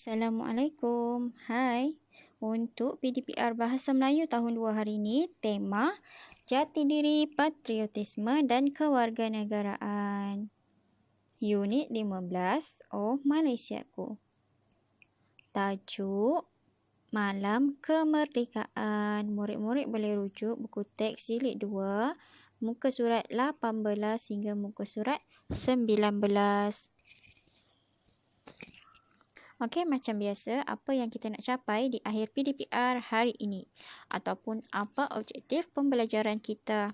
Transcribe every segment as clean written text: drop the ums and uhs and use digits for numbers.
Assalamualaikum. Hai. Untuk PDPR Bahasa Melayu tahun 2 hari ini, tema Jati Diri, Patriotisme dan Kewarganegaraan. Unit 15, Oh Malaysiaku. Tajuk Malam Kemerdekaan. Murid-murid boleh rujuk buku teks jilid 2, muka surat 18 hingga muka surat 19. Okey, macam biasa, apa yang kita nak capai di akhir PDPR hari ini? Ataupun apa objektif pembelajaran kita?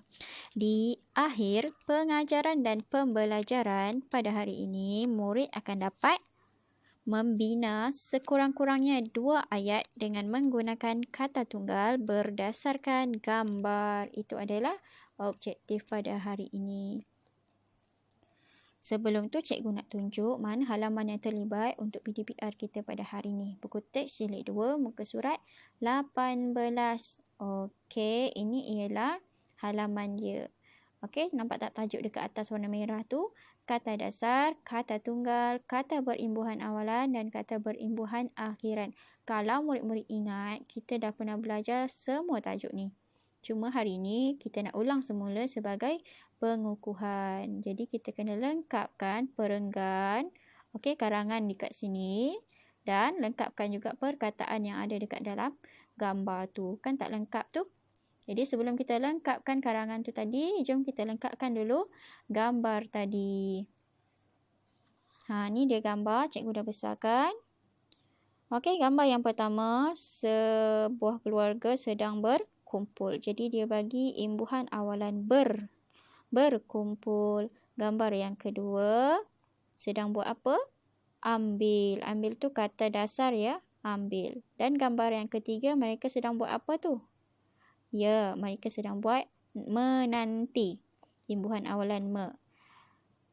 Di akhir pengajaran dan pembelajaran pada hari ini, murid akan dapat membina sekurang-kurangnya 2 ayat dengan menggunakan kata tunggal berdasarkan gambar. Itu adalah objektif pada hari ini. Sebelum tu, cikgu nak tunjuk mana halaman yang terlibat untuk PDPR kita pada hari ini. Buku teks jilid 2, muka surat 18. Okey, ini ialah halaman dia. Okey, nampak tak tajuk dekat atas warna merah tu? Kata dasar, kata tunggal, kata berimbuhan awalan dan kata berimbuhan akhiran. Kalau murid-murid ingat, kita dah pernah belajar semua tajuk ni. Cuma hari ini kita nak ulang semula sebagai pengukuhan. Jadi kita kena lengkapkan perenggan, okey, karangan dekat sini dan lengkapkan juga perkataan yang ada dekat dalam gambar tu. Kan tak lengkap tu? Jadi sebelum kita lengkapkan karangan tu tadi, jom kita lengkapkan dulu gambar tadi. Ni dia gambar, cikgu dah besarkan. Okey, gambar yang pertama, sebuah keluarga sedang berkumpul. Jadi dia bagi imbuhan awalan berkumpul. Gambar yang kedua, sedang buat apa? Ambil. Ambil tu kata dasar ya, ambil. Dan gambar yang ketiga, mereka sedang buat apa tu? Ya, mereka sedang buat menanti. Imbuhan awalan me.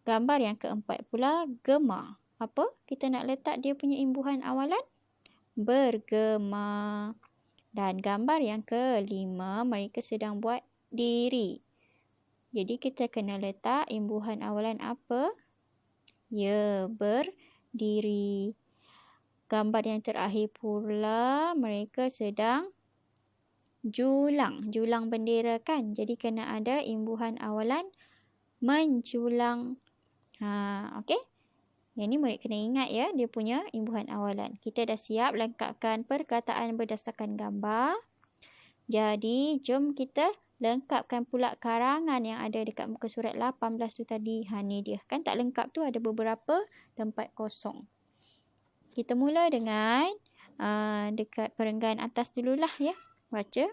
Gambar yang keempat pula, gema. Apa? Kita nak letak dia punya imbuhan awalan? Bergema. Dan gambar yang kelima, mereka sedang buat diri. Jadi kita kena letak imbuhan awalan apa? Ya, berdiri. Gambar yang terakhir pula, mereka sedang julang. Julang bendera kan? Jadi kena ada imbuhan awalan menjulang. Okey? Yang ni murid kena ingat ya, dia punya imbuhan awalan. Kita dah siap lengkapkan perkataan berdasarkan gambar. Jadi, jom kita lengkapkan pula karangan yang ada dekat muka surat 18 tu tadi. Ni dia. Kan tak lengkap tu, ada beberapa tempat kosong. Kita mula dengan dekat perenggan atas dululah ya. Baca.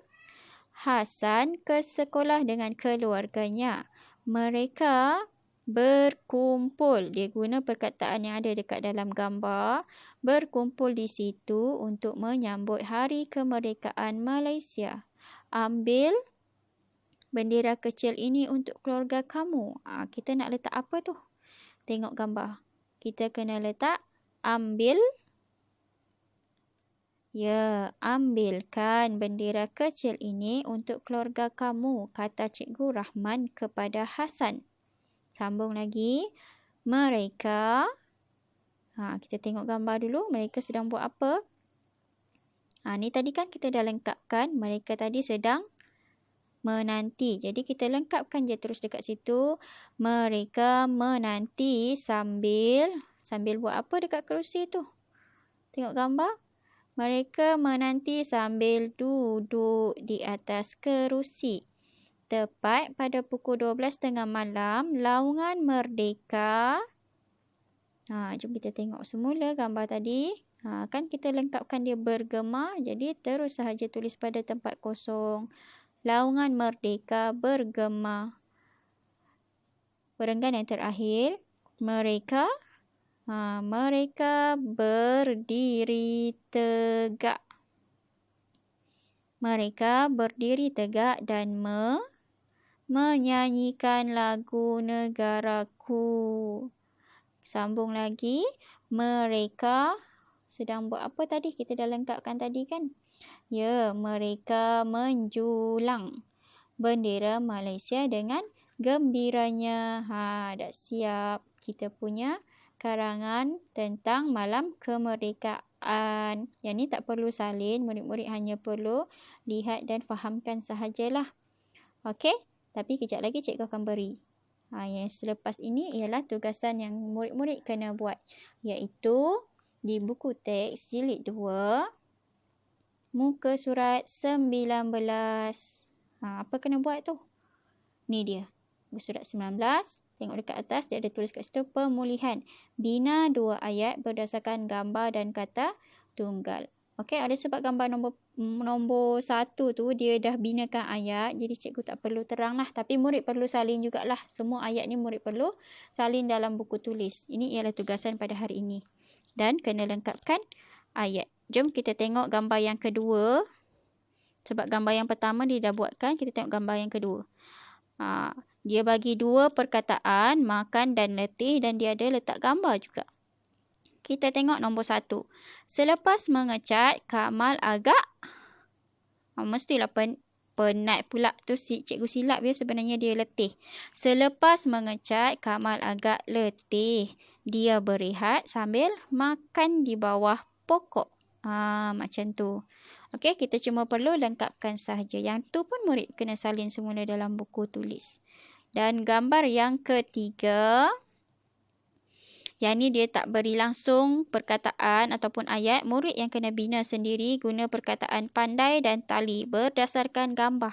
Hasan ke sekolah dengan keluarganya. Mereka berkumpul. Dia guna perkataan yang ada dekat dalam gambar. Berkumpul di situ untuk menyambut Hari Kemerdekaan Malaysia. Ambil bendera kecil ini untuk keluarga kamu. Kita nak letak apa tu? Tengok gambar. Kita kena letak ambil. Ya, ambilkan bendera kecil ini untuk keluarga kamu, kata Cikgu Rahman kepada Hasan. Sambung lagi. Mereka, kita tengok gambar dulu. Mereka sedang buat apa? Ni tadi kan kita dah lengkapkan. Mereka tadi sedang menanti. Jadi kita lengkapkan je terus dekat situ. Mereka menanti sambil buat apa dekat kerusi tu? Tengok gambar. Mereka menanti sambil duduk di atas kerusi. Tepat pada pukul 12 tengah malam, Laungan Merdeka. Jom kita tengok semula gambar tadi. Kan kita lengkapkan dia bergema, jadi terus sahaja tulis pada tempat kosong. Laungan Merdeka bergema. Perenggan yang terakhir, mereka berdiri tegak. Mereka berdiri tegak dan menyanyikan lagu negaraku. Sambung lagi. Mereka sedang buat apa tadi? Kita dah lengkapkan tadi kan? Ya, mereka menjulang bendera Malaysia dengan gembiranya. Dah siap kita punya karangan tentang Malam Kemerdekaan perkataan. Yang ni tak perlu salin, murid-murid hanya perlu lihat dan fahamkan sahajalah. Okey, tapi kejap lagi cikgu akan beri. Yang selepas ini ialah tugasan yang murid-murid kena buat, iaitu di buku teks jilid 2, muka surat 19. Apa kena buat tu? Ni dia. Muka surat 19. Tengok dekat atas, dia ada tulis kat situ pemulihan. Bina 2 ayat berdasarkan gambar dan kata tunggal. Okey, ada sebab gambar nombor 1 tu dia dah binakan ayat, jadi cikgu tak perlu terang lah. Tapi murid perlu salin jugalah. Semua ayat ni murid perlu salin dalam buku tulis. Ini ialah tugasan pada hari ini. Dan kena lengkapkan ayat. Jom kita tengok gambar yang kedua. Sebab gambar yang pertama dia dah buatkan, kita tengok gambar yang kedua. Dia bagi 2 perkataan, makan dan letih, dan dia ada letak gambar juga. Kita tengok nombor 1. Selepas mengecat, Kamal agak mestilah penat pula tu cikgu silap ya, sebenarnya dia letih. Selepas mengecat, Kamal agak letih. Dia berehat sambil makan di bawah pokok. Macam tu. Okey, kita cuma perlu lengkapkan sahaja. Yang tu pun murid kena salin semula dalam buku tulis. Dan gambar yang ketiga, yang ni dia tak beri langsung perkataan ataupun ayat. Murid yang kena bina sendiri guna perkataan pandai dan tali berdasarkan gambar.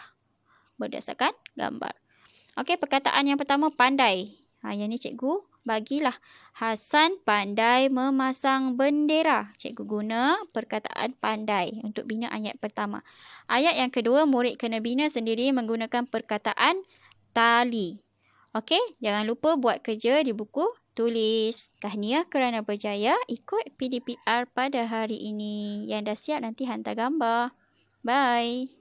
Okey, perkataan yang pertama pandai. Yang ni cikgu bagilah. Hasan pandai memasang bendera. Cikgu guna perkataan pandai untuk bina ayat pertama. Ayat yang kedua, murid kena bina sendiri menggunakan perkataan tali. Okey, jangan lupa buat kerja di buku tulis. Tahniah kerana berjaya ikut PDPR pada hari ini. Yang dah siap nanti hantar gambar. Bye.